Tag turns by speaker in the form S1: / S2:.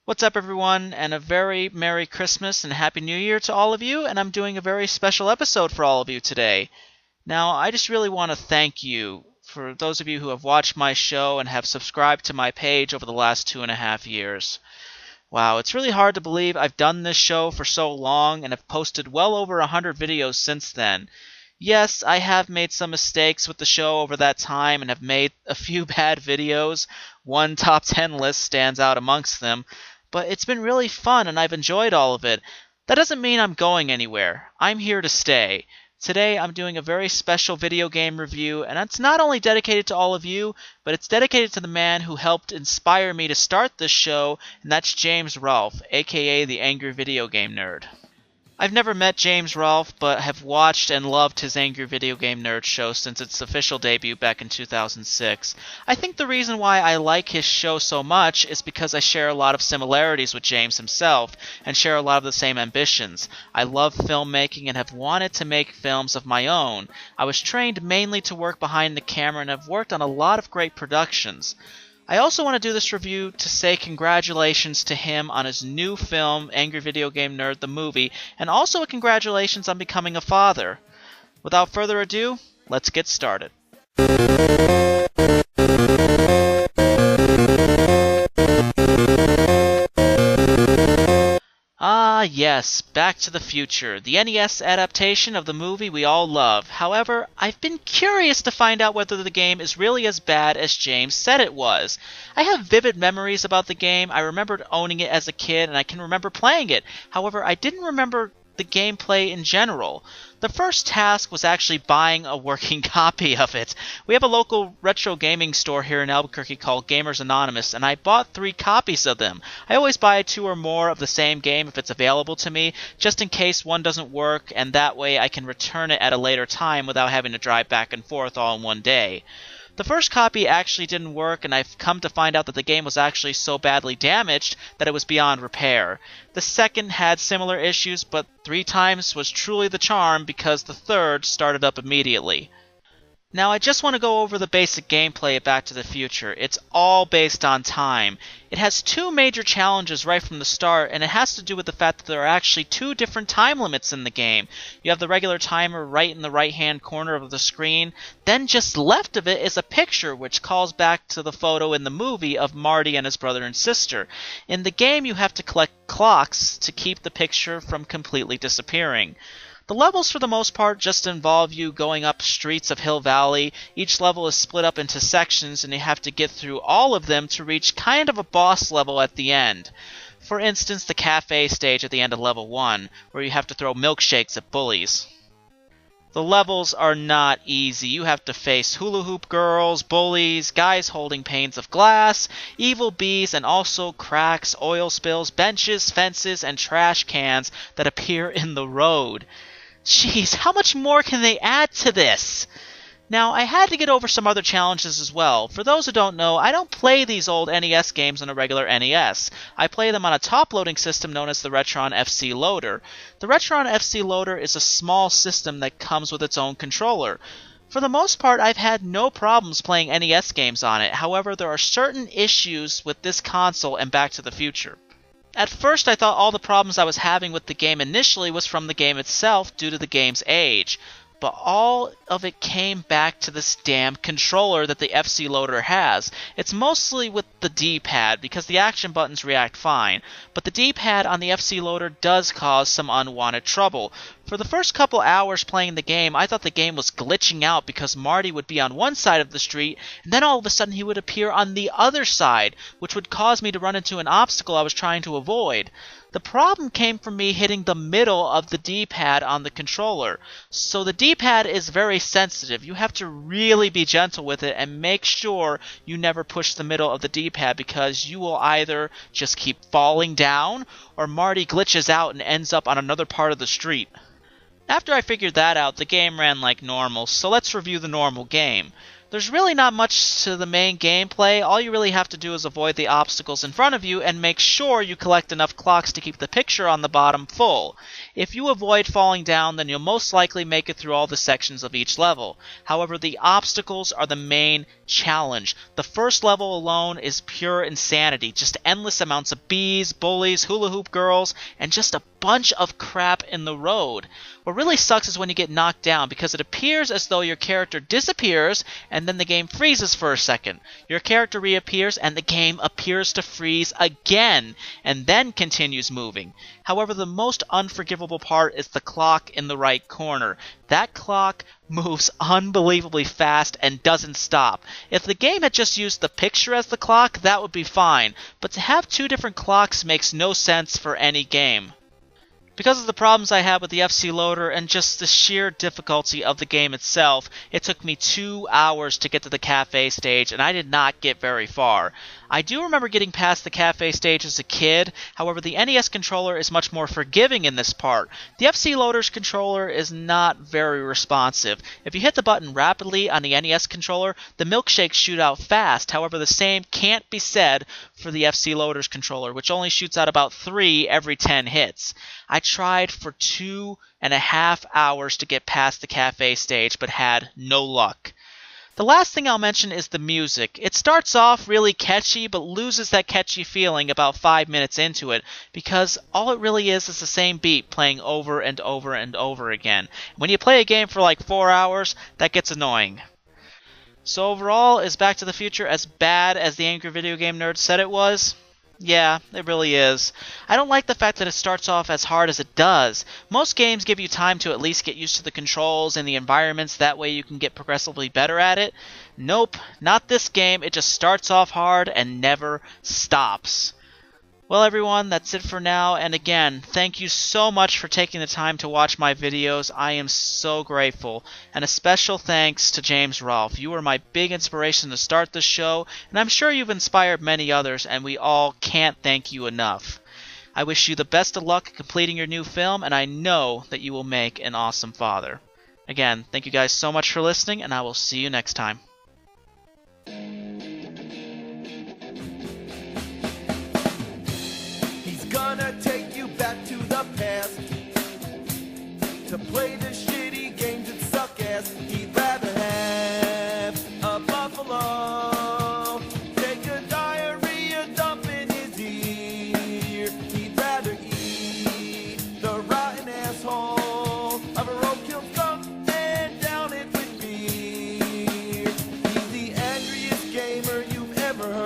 S1: What's up, everyone, and a very Merry Christmas and Happy New Year to all of you, and I'm doing a very special episode for all of you today. Now, I just really want to thank you for those of you who have watched my show and have subscribed to my page over the last 2.5 years. Wow, it's really hard to believe I've done this show for so long and have posted well over 100 videos since then. Yes, I have made some mistakes with the show over that time and have made a few bad videos. One top 10 list stands out amongst them. But it's been really fun and I've enjoyed all of it. That doesn't mean I'm going anywhere. I'm here to stay. Today I'm doing a very special video game review, and it's not only dedicated to all of you, but it's dedicated to the man who helped inspire me to start this show, and that's James Rolfe, aka the Angry Video Game Nerd. I've never met James Rolfe, but have watched and loved his Angry Video Game Nerd show since its official debut back in 2006. I think the reason why I like his show so much is because I share a lot of similarities with James himself, and share a lot of the same ambitions. I love filmmaking and have wanted to make films of my own. I was trained mainly to work behind the camera and have worked on a lot of great productions. I also want to do this review to say congratulations to him on his new film, Angry Video Game Nerd the Movie, and also a congratulations on becoming a father. Without further ado, let's get started. Ah, yes, Back to the Future, the NES adaptation of the movie we all love. However, I've been curious to find out whether the game is really as bad as James said it was. I have vivid memories about the game. I remembered owning it as a kid, and I can remember playing it. However, I didn't remember the gameplay in general. The first task was actually buying a working copy of it. We have a local retro gaming store here in Albuquerque called Gamers Anonymous, and I bought 3 copies of them. I always buy 2 or more of the same game if it's available to me, just in case one doesn't work, and that way I can return it at a later time without having to drive back and forth all in one day. The first copy actually didn't work, and I've come to find out that the game was actually so badly damaged that it was beyond repair. The second had similar issues, but 3 times was truly the charm because the third started up immediately. Now, I just want to go over the basic gameplay of Back to the Future. It's all based on time. It has 2 major challenges right from the start, and it has to do with the fact that there are actually 2 different time limits in the game. You have the regular timer right in the right-hand corner of the screen, then just left of it is a picture which calls back to the photo in the movie of Marty and his brother and sister. In the game, you have to collect clocks to keep the picture from completely disappearing. The levels, for the most part, just involve you going up streets of Hill Valley. Each level is split up into sections, and you have to get through all of them to reach kind of a boss level at the end. For instance, the cafe stage at the end of level 1, where you have to throw milkshakes at bullies. The levels are not easy. You have to face hula hoop girls, bullies, guys holding panes of glass, evil bees, and also cracks, oil spills, benches, fences, and trash cans that appear in the road. Jeez, how much more can they add to this? Now, I had to get over some other challenges as well. For those who don't know, I don't play these old NES games on a regular NES. I play them on a top-loading system known as the Retron FC Loader. The Retron FC Loader is a small system that comes with its own controller. For the most part, I've had no problems playing NES games on it. However, there are certain issues with this console and Back to the Future. At first, I thought all the problems I was having with the game initially was from the game itself due to the game's age. But all of it came back to this damn controller that the FC Loader has. It's mostly with the D-pad, because the action buttons react fine, but the D-pad on the FC Loader does cause some unwanted trouble. For the first couple hours playing the game, I thought the game was glitching out because Marty would be on one side of the street, and then all of a sudden he would appear on the other side, which would cause me to run into an obstacle I was trying to avoid. The problem came from me hitting the middle of the D-pad on the controller. So the D-pad is very sensitive. You have to really be gentle with it and make sure you never push the middle of the D-pad, because you will either just keep falling down or Marty glitches out and ends up on another part of the street. After I figured that out, the game ran like normal, so let's review the normal game. There's really not much to the main gameplay. All you really have to do is avoid the obstacles in front of you and make sure you collect enough clocks to keep the picture on the bottom full. If you avoid falling down, then you'll most likely make it through all the sections of each level. However, the obstacles are the main challenge. The first level alone is pure insanity. Just endless amounts of bees, bullies, hula hoop girls, and just a bunch of crap in the road. What really sucks is when you get knocked down, because it appears as though your character disappears and then the game freezes for a second. Your character reappears and the game appears to freeze again and then continues moving. However, the most unforgivable part is the clock in the right corner. That clock moves unbelievably fast and doesn't stop. If the game had just used the picture as the clock, that would be fine, but to have two different clocks makes no sense for any game. Because of the problems I had with the FC loader and just the sheer difficulty of the game itself, it took me 2 hours to get to the cafe stage, and I did not get very far. I do remember getting past the cafe stage as a kid, however the NES controller is much more forgiving in this part. The FC loader's controller is not very responsive. If you hit the button rapidly on the NES controller, the milkshakes shoot out fast, however the same can't be said for the FC loader's controller, which only shoots out about 3 every 10 hits. I tried for 2.5 hours to get past the cafe stage, but had no luck. The last thing I'll mention is the music. It starts off really catchy, but loses that catchy feeling about 5 minutes into it, because all it really is the same beat playing over and over and over again. When you play a game for like 4 hours, that gets annoying. So overall, is Back to the Future as bad as the Angry Video Game Nerd said it was? Yeah, it really is. I don't like the fact that it starts off as hard as it does. Most games give you time to at least get used to the controls and the environments, that way you can get progressively better at it. Nope, not this game. It just starts off hard and never stops. Well everyone, that's it for now, and again, thank you so much for taking the time to watch my videos. I am so grateful, and a special thanks to James Rolfe. You were my big inspiration to start this show, and I'm sure you've inspired many others, and we all can't thank you enough. I wish you the best of luck completing your new film, and I know that you will make an awesome father. Again, thank you guys so much for listening, and I will see you next time.
S2: Gonna take you back to the past to play the shitty games that suck ass. He'd rather have a buffalo take a diarrhea dump in his ear. He'd rather eat the rotten asshole of a roadkill skunk and down it with beer. He's the angriest gamer you've ever heard.